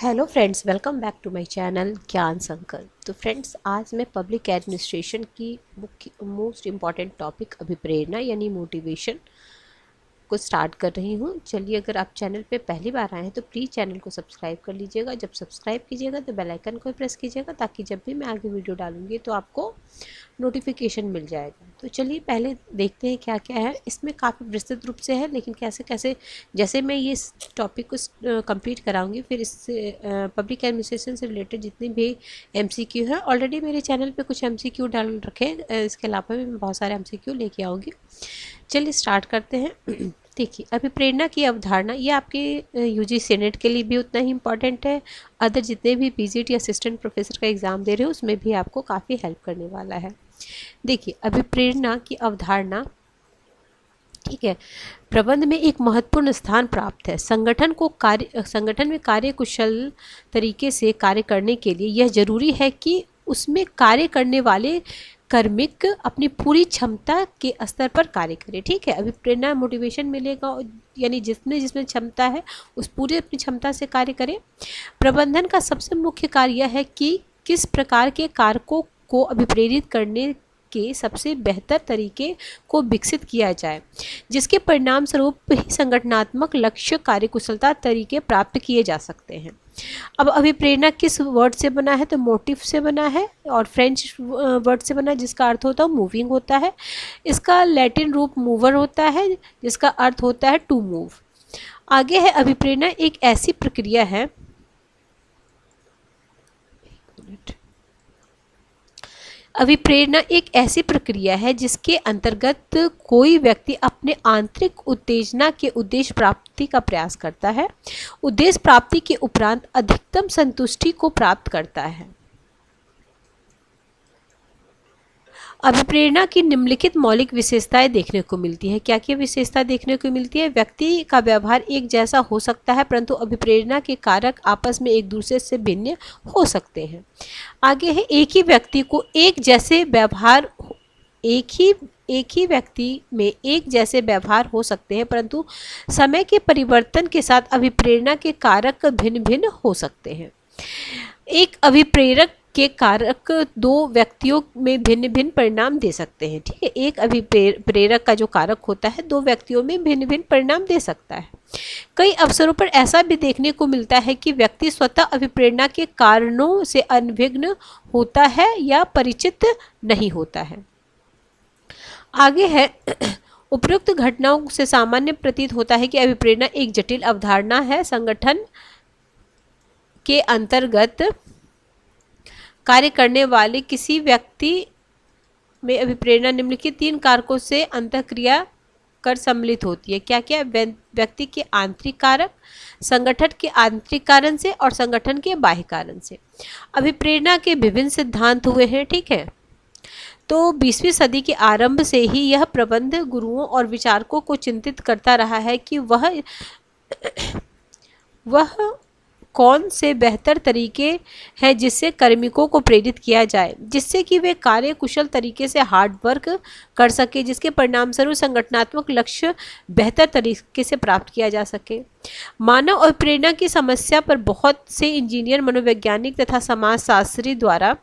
Hello friends, welcome back to my channel Gyan Sankalp. तो friends, आज मैं पब्लिक एडमिनिस्ट्रेशन की मोस्ट इम्पॉर्टेंट टॉपिक अभिप्रेरणा यानी मोटिवेशन को स्टार्ट कर रही हूँ। चलिए, अगर आप चैनल पे पहली बार आए हैं तो प्लीज़ चैनल को सब्सक्राइब कर लीजिएगा। जब सब्सक्राइब कीजिएगा तो बेल आइकन को प्रेस कीजिएगा ताकि जब भी मैं आगे वीडियो डालूंगी तो आपको नोटिफिकेशन मिल जाएगा। तो चलिए पहले देखते हैं क्या क्या है इसमें। काफ़ी विस्तृत रूप से है, लेकिन कैसे कैसे जैसे मैं ये टॉपिक को कंप्लीट कराऊंगी, फिर इससे पब्लिक एडमिनिस्ट्रेशन से रिलेटेड जितने भी एमसीक्यू है, ऑलरेडी मेरे चैनल पे कुछ एमसीक्यू डाल रखे हैं। इसके अलावा भी मैं बहुत सारे एमसीक्यू लेके आऊँगी। चलिए स्टार्ट करते हैं। देखिए, अभिप्रेरणा की अवधारणा ये आपके यूजी सेनेट के लिए भी उतना ही इम्पॉर्टेंट है। अदर जितने भी पीजीटी असिस्टेंट प्रोफेसर का एग्ज़ाम दे रहे हो उसमें भी आपको काफ़ी हेल्प करने वाला है। देखिए, अभिप्रेरणा की अवधारणा, ठीक है, प्रबंध में एक महत्वपूर्ण स्थान प्राप्त है। संगठन में कार्यकुशल तरीके से कार्य करने के लिए यह जरूरी है कि उसमें कार्य करने वाले कार्मिक अपनी पूरी क्षमता के स्तर पर कार्य करें। ठीक है, अभिप्रेरणा मोटिवेशन मिलेगा, यानी जिसमें जिसमें क्षमता है उस पूरी अपनी क्षमता से कार्य करें। प्रबंधन का सबसे मुख्य कार्य यह है कि किस प्रकार के कारकों को अभिप्रेरित करने के सबसे बेहतर तरीके को विकसित किया जाए, जिसके परिणाम स्वरूप ही संगठनात्मक लक्ष्य कार्यकुशलता तरीके प्राप्त किए जा सकते हैं। अब अभिप्रेरणा किस वर्ड से बना है? तो मोटिव से बना है और फ्रेंच वर्ड से बना है जिसका अर्थ होता है मूविंग होता है। इसका लैटिन रूप मूवर होता है जिसका अर्थ होता है टू मूव। आगे है, अभिप्रेरणा एक ऐसी प्रक्रिया है, अभिप्रेरणा एक ऐसी प्रक्रिया है जिसके अंतर्गत कोई व्यक्ति अपने आंतरिक उत्तेजना के उद्देश्य प्राप्ति का प्रयास करता है, उद्देश्य प्राप्ति के उपरांत अधिकतम संतुष्टि को प्राप्त करता है। अभिप्रेरणा की निम्नलिखित मौलिक विशेषताएं देखने को मिलती है। क्या क्या विशेषता देखने को मिलती है? व्यक्ति का व्यवहार एक जैसा हो सकता है, परंतु अभिप्रेरणा के कारक आपस में एक दूसरे से भिन्न हो सकते हैं। आगे है, एक ही व्यक्ति में एक जैसे व्यवहार हो सकते हैं, परंतु समय के परिवर्तन के साथ अभिप्रेरणा के कारक भिन्न भिन्न हो सकते हैं। एक अभिप्रेरक के कारक दो व्यक्तियों में भिन्न भिन्न परिणाम दे सकते हैं। ठीक है, एक अभिप्रेरक का जो कारक होता है दो व्यक्तियों में भिन्न भिन्न परिणाम दे सकता है। कई अवसरों पर ऐसा भी देखने को मिलता है कि व्यक्ति स्वतः अभिप्रेरणा के कारणों से अनभिज्ञ होता है या परिचित नहीं होता है। आगे है, उपयुक्त घटनाओं से सामान्य प्रतीत होता है कि अभिप्रेरणा एक जटिल अवधारणा है। संगठन के अंतर्गत कार्य करने वाले किसी व्यक्ति में अभिप्रेरणा निम्नलिखित तीन कारकों से अंतःक्रिया कर सम्मिलित होती है। क्या क्या? व्यक्ति के आंतरिक कारक, संगठन के आंतरिक कारण से और संगठन के बाह्य कारण से। अभिप्रेरणा के विभिन्न सिद्धांत हुए हैं। ठीक है, तो 20वीं सदी के आरंभ से ही यह प्रबंध गुरुओं और विचारकों को चिंतित करता रहा है कि वह कौन से बेहतर तरीके हैं जिससे कार्मिकों को प्रेरित किया जाए, जिससे कि वे कार्य कुशल तरीके से हार्ड वर्क कर सके, जिसके परिणाम स्वरूप संगठनात्मक लक्ष्य बेहतर तरीके से प्राप्त किया जा सके। मानव और प्रेरणा की समस्या पर बहुत से इंजीनियर, मनोवैज्ञानिक तथा समाजशास्त्री द्वारा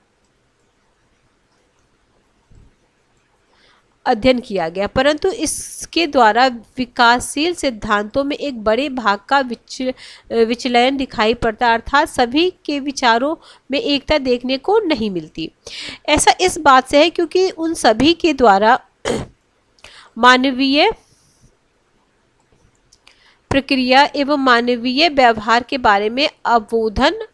अध्ययन किया गया, परंतु इसके द्वारा विकासशील सिद्धांतों में एक बड़े भाग का विचलन दिखाई पड़ता, अर्थात सभी के विचारों में एकता देखने को नहीं मिलती। ऐसा इस बात से है क्योंकि उन सभी के द्वारा मानवीय प्रक्रिया एवं मानवीय व्यवहार के बारे में अवबोधन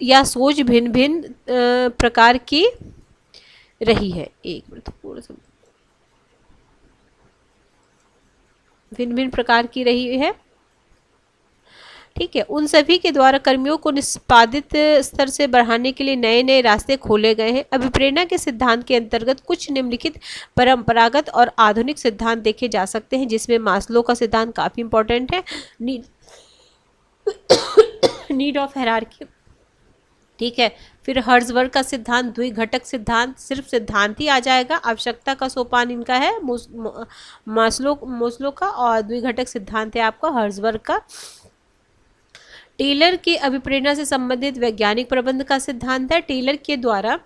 या सोच भिन्न भिन्न प्रकार की रही है। एक मिनट, थोड़ा सा भिन्न भिन्न प्रकार की रही है। ठीक है, उन सभी के द्वारा कर्मियों को निष्पादित स्तर से बढ़ाने के लिए नए नए रास्ते खोले गए हैं। अभिप्रेरणा के सिद्धांत के अंतर्गत कुछ निम्नलिखित परंपरागत और आधुनिक सिद्धांत देखे जा सकते हैं, जिसमें मास्लो का सिद्धांत काफी इंपॉर्टेंट है, नीड ऑफ हायरार्की। ठीक है, फिर हर्ट्जबर्ग का सिद्धांत, द्विघटक सिद्धांत, सिर्फ सिद्धांत ही आ जाएगा, आवश्यकता का सोपान इनका है मास्लो का, और द्विघटक सिद्धांत है आपका हर्ट्जबर्ग का। टेलर की अभिप्रेरणा से संबंधित वैज्ञानिक प्रबंध का सिद्धांत है। टेलर के द्वारा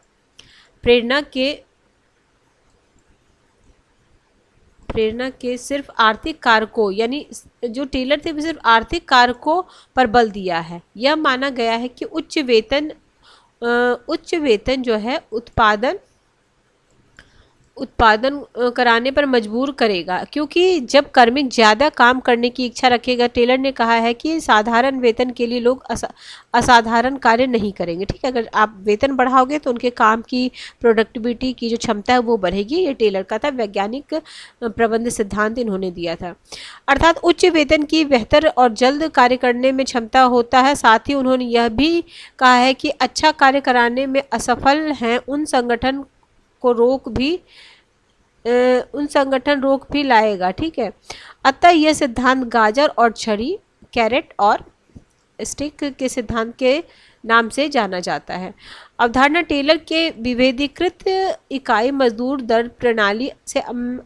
प्रेरणा के सिर्फ आर्थिक कारकों, यानी जो टेलर थे वो सिर्फ आर्थिक कारकों पर बल दिया है। यह माना गया है कि उच्च वेतन जो है उत्पादन कराने पर मजबूर करेगा, क्योंकि जब कार्मिक ज़्यादा काम करने की इच्छा रखेगा, टेलर ने कहा है कि साधारण वेतन के लिए लोग असाधारण कार्य नहीं करेंगे। ठीक है, अगर आप वेतन बढ़ाओगे तो उनके काम की प्रोडक्टिविटी की जो क्षमता है वो बढ़ेगी। ये टेलर का था वैज्ञानिक प्रबंध सिद्धांत इन्होंने दिया था। अर्थात उच्च वेतन की बेहतर और जल्द कार्य करने में क्षमता होता है। साथ ही उन्होंने यह भी कहा है कि अच्छा कार्य कराने में असफल हैं उन संगठन रोक भी लाएगा। ठीक है, अतः यह सिद्धांत गाजर और छड़ी, कैरेट और स्टिक के सिद्धांत के नाम से जाना जाता है। अवधारणा टेलर के विभेदीकृत इकाई मजदूर दर प्रणाली से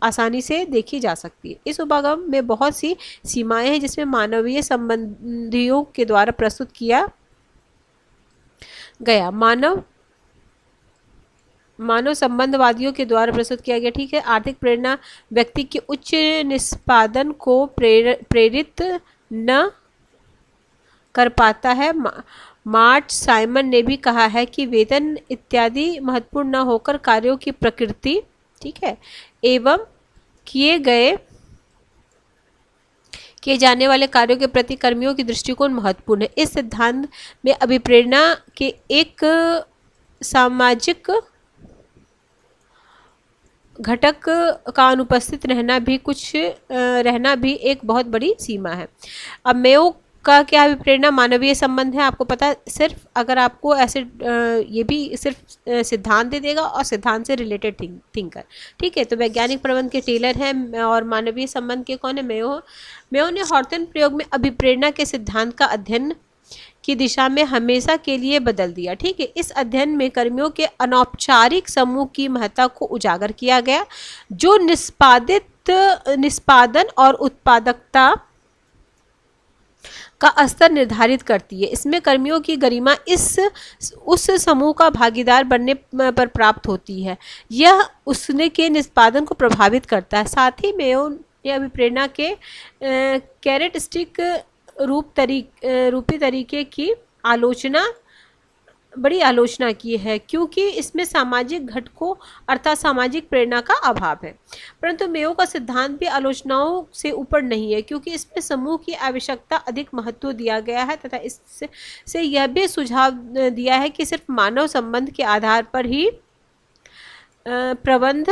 आसानी से देखी जा सकती है। इस उपागम में बहुत सी सीमाएं हैं, जिसमें मानवीय संबंधियों के द्वारा प्रस्तुत किया गया मानव संबंधवादियों के द्वारा प्रस्तुत किया गया। ठीक है, आर्थिक प्रेरणा व्यक्ति के उच्च निष्पादन को प्रेरित न कर पाता है। मार्ट साइमन ने भी कहा है कि वेतन इत्यादि महत्वपूर्ण न होकर कार्यों की प्रकृति, ठीक है, एवं किए जाने वाले कार्यों के प्रति कर्मियों की दृष्टिकोण महत्वपूर्ण है। इस सिद्धांत में अभिप्रेरणा के एक सामाजिक घटक का अनुपस्थित रहना भी एक बहुत बड़ी सीमा है। अब मेयो का क्या अभिप्रेरणा मानवीय संबंध है, आपको पता है। सिर्फ अगर आपको ऐसे ये भी सिर्फ सिद्धांत दे देगा और सिद्धांत से रिलेटेड थिंकर। ठीक है, तो वैज्ञानिक प्रबंध के टेलर हैं और मानवीय संबंध के कौन है, मेयो ने हॉर्टन प्रयोग में अभिप्रेरणा के सिद्धांत का अध्ययन की दिशा में हमेशा के लिए बदल दिया। ठीक है, इस अध्ययन में कर्मियों के अनौपचारिक समूह की महत्ता को उजागर किया गया, जो निष्पादन और उत्पादकता का स्तर निर्धारित करती है। इसमें कर्मियों की गरिमा उस समूह का भागीदार बनने पर प्राप्त होती है। यह उसने के निष्पादन को प्रभावित करता है। साथ ही मेयो ने अभिप्रेरणा के कैरेट स्टिक रूपी तरीके की बड़ी आलोचना की है, क्योंकि इसमें सामाजिक घटकों अर्थात सामाजिक प्रेरणा का अभाव है। परंतु मेयो का सिद्धांत भी आलोचनाओं से ऊपर नहीं है, क्योंकि इसमें समूह की आवश्यकता अधिक महत्व दिया गया है तथा इससे यह भी सुझाव दिया है कि सिर्फ मानव संबंध के आधार पर ही प्रबंध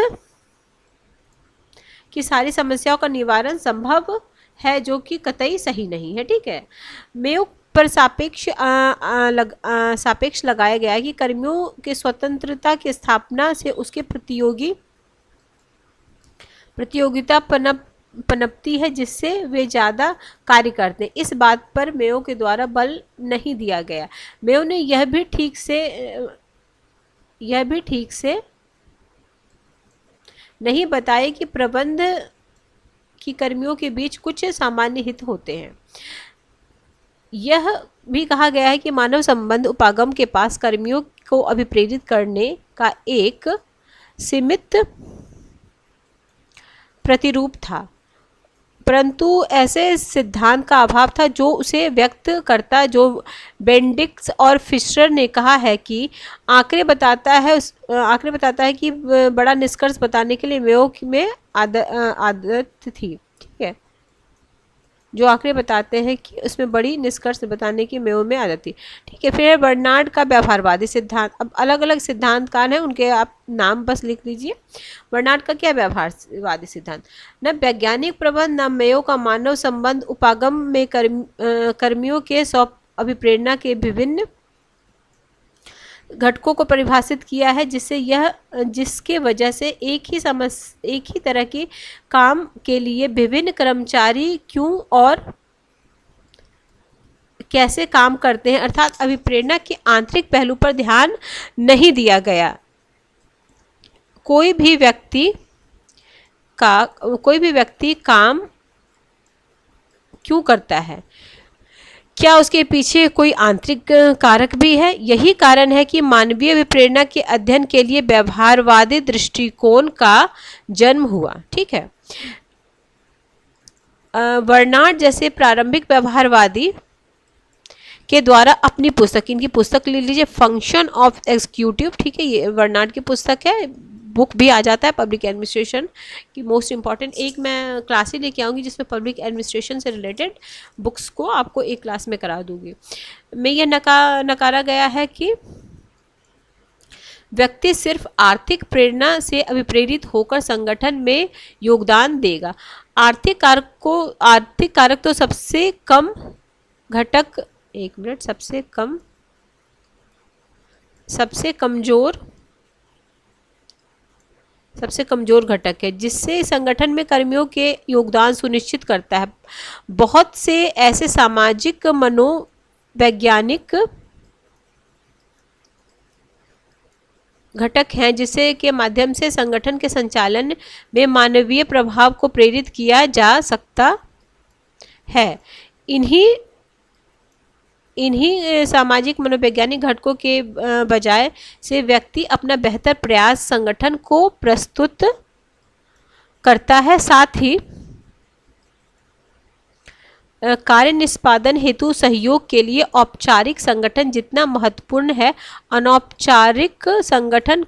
की सारी समस्याओं का निवारण संभव है, जो कि कतई सही नहीं है। ठीक है, मेयो पर सापेक्ष लगाया गया है कि कर्मियों के स्वतंत्रता की स्थापना से उसके प्रतियोगिता पनपती है, जिससे वे ज़्यादा कार्य करते हैं। इस बात पर मेयो के द्वारा बल नहीं दिया गया। मेयो ने यह भी ठीक से नहीं बताया कि प्रबंध की कर्मियों के बीच कुछ सामान्य हित होते हैं। यह भी कहा गया है कि मानव संबंध उपागम के पास कर्मियों को अभिप्रेरित करने का एक सीमित प्रतिरूप था, परंतु ऐसे सिद्धांत का अभाव था जो उसे व्यक्त करता। जो बेंडिक्स और फिशर ने कहा है कि आंकड़े बताता है कि बड़ा निष्कर्ष बताने के लिए मेयो में आदत थी। ठीक है, जो आंकड़े बताते हैं कि उसमें बड़ी निष्कर्ष बताने की मेयो में आदत थी। ठीक है, फिर बर्नार्ड का व्यवहारवादी सिद्धांत। अब अलग अलग सिद्धांतकार हैं, उनके आप नाम बस लिख लीजिए। बर्नार्ड का क्या व्यवहारवादी सिद्धांत, न वैज्ञानिक प्रबंध न मेयो का मानव संबंध उपागम में कर्मियों के अभिप्रेरणा के विभिन्न घटकों को परिभाषित किया है, जिसके वजह से एक ही तरह के काम के लिए विभिन्न कर्मचारी क्यों और कैसे काम करते हैं, अर्थात अभिप्रेरणा के आंतरिक पहलू पर ध्यान नहीं दिया गया। कोई भी व्यक्ति काम क्यों करता है, क्या उसके पीछे कोई आंतरिक कारक भी है? यही कारण है कि मानवीय अभिप्रेरणा के अध्ययन के लिए व्यवहारवादी दृष्टिकोण का जन्म हुआ। ठीक है, बर्नार्ड जैसे प्रारंभिक व्यवहारवादी के द्वारा अपनी पुस्तक, इनकी पुस्तक ले लीजिए, फंक्शन ऑफ एग्जीक्यूटिव, ठीक है, ये बर्नार्ड की पुस्तक है, बुक भी आ जाता है पब्लिक एडमिनिस्ट्रेशन की मोस्ट इंपॉर्टेंट। एक मैं क्लास ही लेके आऊँगी जिसमें पब्लिक एडमिनिस्ट्रेशन से रिलेटेड बुक्स को आपको एक क्लास में करा दूंगी। में यह नकारा गया है कि व्यक्ति सिर्फ आर्थिक प्रेरणा से अभिप्रेरित होकर संगठन में योगदान देगा। आर्थिक कारक तो सबसे कम घटक, एक मिनट, सबसे कमजोर घटक है जिससे संगठन में कर्मियों के योगदान सुनिश्चित करता है। बहुत से ऐसे सामाजिक मनोवैज्ञानिक घटक हैं जिसे के माध्यम से संगठन के संचालन में मानवीय प्रभाव को प्रेरित किया जा सकता है। इन्हीं सामाजिक मनोवैज्ञानिक घटकों के बजाय से व्यक्ति अपना बेहतर प्रयास संगठन को प्रस्तुत करता है। साथ ही कार्य निष्पादन हेतु सहयोग के लिए औपचारिक संगठन जितना महत्वपूर्ण है, अनौपचारिक संगठन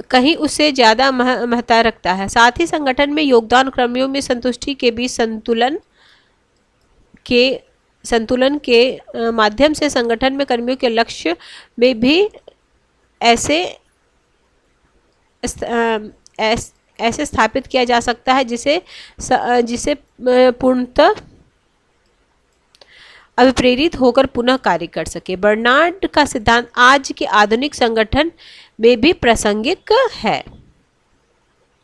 कहीं उससे ज्यादा महत्ता रखता है। साथ ही संगठन में योगदान कर्मियों में संतुष्टि के बीच संतुलन के माध्यम से संगठन में कर्मियों के लक्ष्य में भी ऐसे स्थापित किया जा सकता है जिसे पूर्णतः अभिप्रेरित होकर पुनः कार्य कर सके। बर्नार्ड का सिद्धांत आज के आधुनिक संगठन में भी प्रासंगिक है।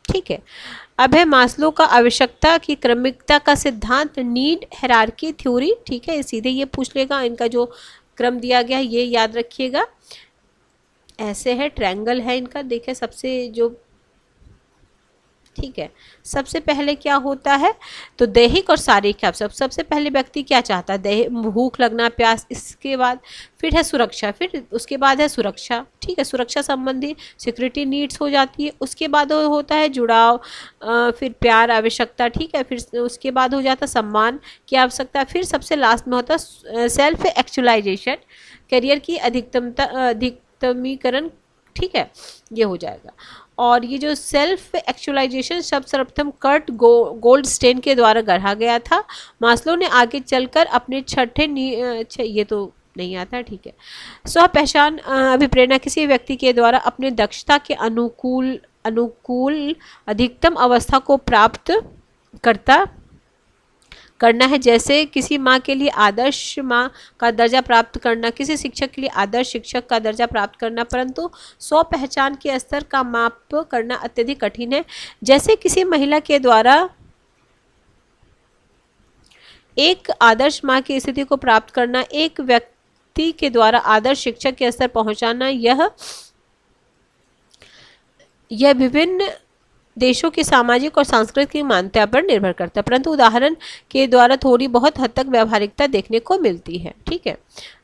ठीक है, अब है मास्लो का आवश्यकता की क्रमिकता का सिद्धांत, नीड हायरार्की थ्योरी। ठीक है, सीधे ये पूछ लेगा, इनका जो क्रम दिया गया है ये याद रखिएगा। ऐसे है, ट्रायंगल है इनका, देखिए सबसे जो, ठीक है, सबसे पहले क्या होता है तो दैहिक और शारीरिक अवसर। सबसे पहले व्यक्ति क्या चाहता है, भूख लगना, प्यास, इसके बाद फिर है सुरक्षा, फिर उसके बाद है सुरक्षा। ठीक है, सुरक्षा संबंधी सिक्योरिटी नीड्स हो जाती है। उसके बाद होता है जुड़ाव, फिर प्यार आवश्यकता। ठीक है, फिर उसके बाद हो जाता है सम्मान की आवश्यकता। फिर सबसे लास्ट में होता है सेल्फ एक्चुअलाइजेशन, करियर की अधिकतमीकरण। ठीक है, ये हो जाएगा। और ये जो सेल्फ एक्चुअलाइजेशन शब्द सर्वप्रथम कर्ट गोल्डस्टेन के द्वारा गढ़ा गया था। मास्लो ने आगे चलकर अपने छठे ये तो नहीं आता, ठीक है। स्व पहचान अभिप्रेरणा किसी व्यक्ति के द्वारा अपने दक्षता के अनुकूल अधिकतम अवस्था को प्राप्त करना है। जैसे किसी माँ के लिए आदर्श माँ का दर्जा प्राप्त करना, किसी शिक्षक के लिए आदर्श शिक्षक का दर्जा प्राप्त करना, परंतु स्व पहचान के स्तर का माप करना अत्यधिक कठिन है। जैसे किसी महिला के द्वारा एक आदर्श माँ की स्थिति को प्राप्त करना, एक व्यक्ति के द्वारा आदर्श शिक्षक के स्तर पहुंचाना, यह विभिन्न देशों की सामाजिक और सांस्कृतिक मान्यता पर निर्भर करता है, परंतु उदाहरण के द्वारा थोड़ी बहुत हद तक व्यावहारिकता देखने को मिलती है। ठीक है,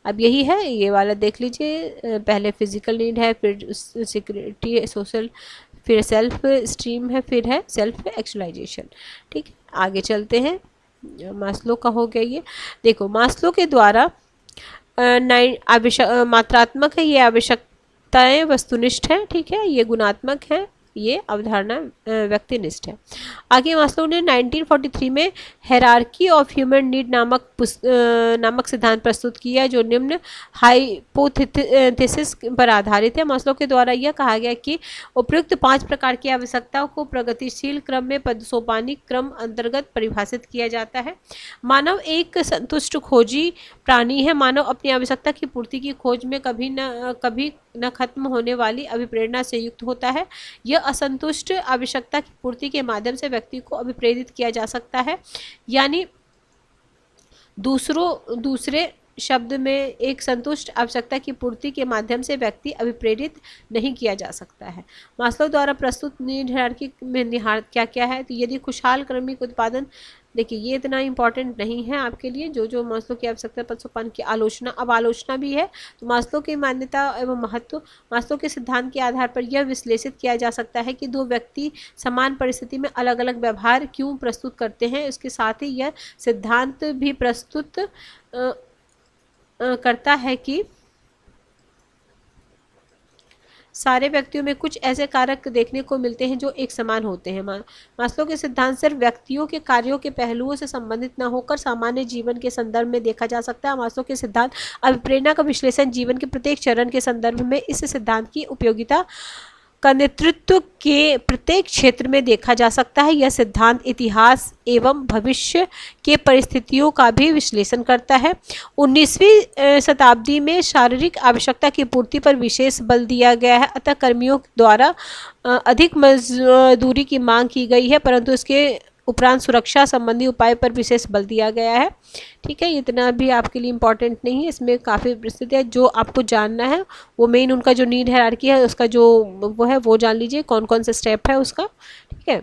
अब यही है, ये वाला देख लीजिए। पहले फिजिकल नीड है, फिर सिक्योरिटी, सोशल, फिर सेल्फ स्टीम है, फिर है सेल्फ एक्चुअलाइजेशन। ठीक है, आगे चलते हैं। मास्लो का हो गया ये। देखो, मास्लो के द्वारा मात्रात्मक है, ये आवश्यकताएं वस्तुनिष्ठ है। ठीक है, ये गुणात्मक है, ये अवधारणा व्यक्तिनिष्ठ है। आगे मास्लो ने 1943 में हायरार्की ऑफ ह्यूमन नीड नामक सिद्धांत प्रस्तुत किया, जो निम्न हाइपोथेसिस पर आधारित है। मास्लो के द्वारा यह कहा गया कि उपयुक्त 5 प्रकार की आवश्यकताओं को प्रगतिशील क्रम में पदसोपानिक क्रम अंतर्गत परिभाषित किया जाता है। मानव एक संतुष्ट खोजी प्राणी है। मानव अपनी आवश्यकता की पूर्ति की खोज में कभी न खत्म होने वाली अभिप्रेरणा से युक्त होता है। यह असंतुष्ट आवश्यकता की पूर्ति के माध्यम से व्यक्ति को अभिप्रेरित किया जा सकता है, यानी दूसरे शब्द में एक संतुष्ट आवश्यकता की पूर्ति के माध्यम से व्यक्ति अभिप्रेरित नहीं किया जा सकता है। मास्लो द्वारा प्रस्तुत नीड हायरार्की में क्या क्या है, तो यदि खुशहाल क्रमिक उत्पादन देखिए ये इतना इम्पॉर्टेंट नहीं है आपके लिए। जो मास्लो की आवश्यकता पर सोपान की आलोचना, अब आलोचना भी है। तो मास्लो की मान्यता एवं महत्व, मास्लो के सिद्धांत के आधार पर यह विश्लेषित किया जा सकता है कि दो व्यक्ति समान परिस्थिति में अलग अलग व्यवहार क्यों प्रस्तुत करते हैं। इसके साथ ही यह सिद्धांत भी प्रस्तुत करता है कि सारे व्यक्तियों में कुछ ऐसे कारक देखने को मिलते हैं जो एक समान होते हैं। मास्लो के सिद्धांत सिर्फ व्यक्तियों के कार्यों के पहलुओं से संबंधित न होकर सामान्य जीवन के संदर्भ में देखा जा सकता है। मास्लो के सिद्धांत अभिप्रेरणा का विश्लेषण जीवन के प्रत्येक चरण के संदर्भ में इस सिद्धांत की उपयोगिता का नेतृत्व के प्रत्येक क्षेत्र में देखा जा सकता है। यह सिद्धांत इतिहास एवं भविष्य के परिस्थितियों का भी विश्लेषण करता है। 19वीं शताब्दी में शारीरिक आवश्यकता की पूर्ति पर विशेष बल दिया गया है, अतः कर्मियों द्वारा अधिक मजदूरी की मांग की गई है, परंतु इसके उपरांत सुरक्षा संबंधी उपाय पर विशेष बल दिया गया है। ठीक है, इतना भी आपके लिए इम्पोर्टेंट नहीं है, इसमें काफ़ी विस्तृत है। जो आपको जानना है वो मेन उनका जो नीड हायरार्की है उसका जो वो है वो जान लीजिए, कौन कौन से स्टेप है उसका। ठीक है,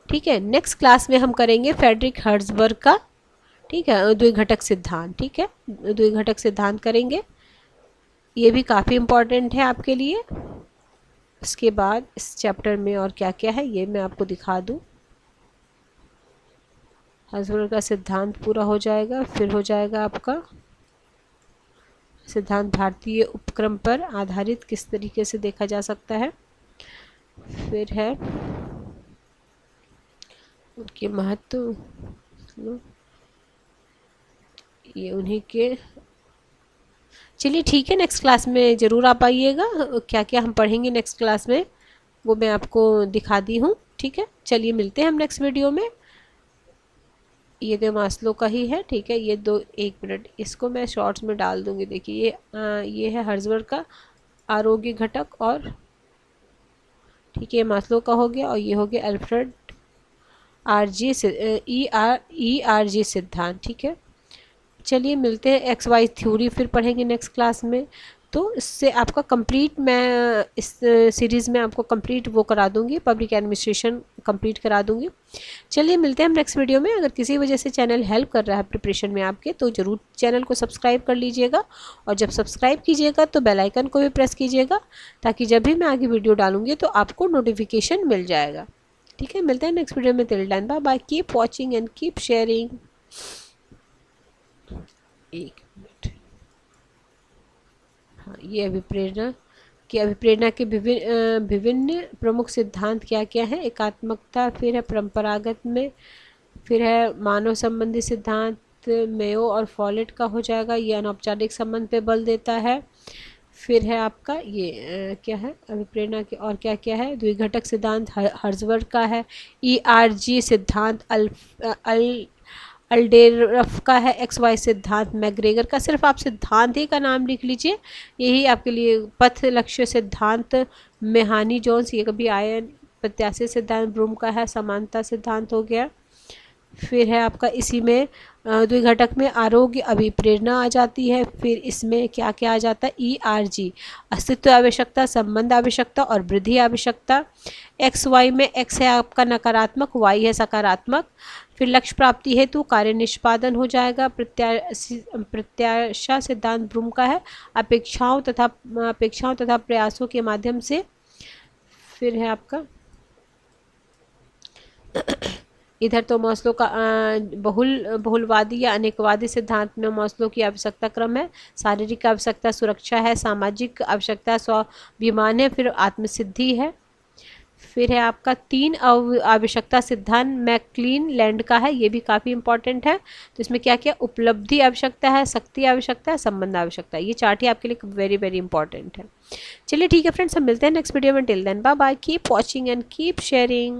ठीक है। नेक्स्ट क्लास में हम करेंगे फ्रेडरिक हर्ट्ज़बर्ग का, ठीक है, द्विघटक सिद्धांत। ठीक है, द्विघटक सिद्धांत करेंगे, ये भी काफ़ी इम्पोर्टेंट है आपके लिए। इसके बाद इस चैप्टर में और क्या क्या है ये मैं आपको दिखा दूँ। हर्ट्ज़बर्ग का सिद्धांत पूरा हो जाएगा, फिर हो जाएगा आपका सिद्धांत भारतीय उपक्रम पर आधारित किस तरीके से देखा जा सकता है, फिर है उनके महत्व, ये उन्हीं के। चलिए ठीक है, नेक्स्ट क्लास में ज़रूर आप आइएगा, क्या क्या हम पढ़ेंगे नेक्स्ट क्लास में वो मैं आपको दिखा दी हूँ। ठीक है, चलिए मिलते हैं हम नेक्स्ट वीडियो में। ये तो मास्लो का ही है। ठीक है, ये दो, एक मिनट, इसको मैं शॉर्ट्स में डाल दूँगी। देखिए ये है हर्ट्ज़बर्ग का आरोग्य घटक, और ठीक है मास्लो का हो गया, और ये हो गया अल्फ्रेड ERG सिद्धांत। ठीक है, चलिए मिलते हैं। एक्स वाई थ्योरी फिर पढ़ेंगे नेक्स्ट क्लास में, तो इससे आपका कंप्लीट, मैं इस सीरीज़ में आपको कंप्लीट वो करा दूंगी, पब्लिक एडमिनिस्ट्रेशन कंप्लीट करा दूंगी। चलिए मिलते हैं हम नेक्स्ट वीडियो में। अगर किसी वजह से चैनल हेल्प कर रहा है प्रिपरेशन में आपके, तो ज़रूर चैनल को सब्सक्राइब कर लीजिएगा, और जब सब्सक्राइब कीजिएगा तो बेल आइकन को भी प्रेस कीजिएगा, ताकि जब भी मैं आगे वीडियो डालूंगी तो आपको नोटिफिकेशन मिल जाएगा। ठीक है, मिलते हैं नेक्स्ट वीडियो में। Till then bye bye, keep watching and keep sharing. एक मिनट, हाँ, ये अभिप्रेरणा के विभिन्न प्रमुख सिद्धांत क्या क्या है। एकात्मकता, फिर है परंपरागत में, फिर है मानव संबंधी सिद्धांत मेयो और फॉलेट का हो जाएगा, ये अनौपचारिक संबंध पे बल देता है। फिर है आपका ये क्या है अभिप्रेरणा के, और क्या क्या है, द्विघटक सिद्धांत हर्ट्ज़बर्ग का है। ERG सिद्धांत अल्डेरफ का है। XY सिद्धांत मैग्रेगर का। सिर्फ आप सिद्धांत ही का नाम लिख लीजिए, यही आपके लिए। पथ लक्ष्य सिद्धांत मेहानी जोन्स, ये कभी आयन प्रत्याशी सिद्धांत ब्रूम का है। समानता सिद्धांत हो गया। फिर है आपका इसी में द्विघटक में आरोग्य अभिप्रेरणा आ जाती है। फिर इसमें क्या क्या आ जाता है, ERG अस्तित्व आवश्यकता, संबंध आवश्यकता और वृद्धि आवश्यकता। XY में X है आपका नकारात्मक, Y है सकारात्मक। फिर लक्ष्य प्राप्ति हेतु कार्य निष्पादन हो जाएगा। प्रत्याशा सिद्धांत ब्रूम का है, अपेक्षाओं तथा प्रयासों के माध्यम से। फिर है आपका इधर तो मास्लो का बहुलवादी या अनेकवादी सिद्धांत में मास्लो की आवश्यकता क्रम है। शारीरिक आवश्यकता सुरक्षा है, सामाजिक आवश्यकता स्वाभिमान है, फिर आत्मसिद्धि है। फिर है आपका 3 आवश्यकता सिद्धांत मैकक्लीन लैंड का है, ये भी काफ़ी इंपॉर्टेंट है। तो इसमें क्या क्या, उपलब्धि आवश्यकता है, शक्ति आवश्यकता है, संबंध आवश्यकता है। ये चार्ट ही आपके लिए वेरी वेरी इंपॉर्टेंट है। चलिए ठीक है फ्रेंड्स, हम मिलते हैं नेक्स्ट वीडियो में। Till then bye bye, keep watching and keep sharing.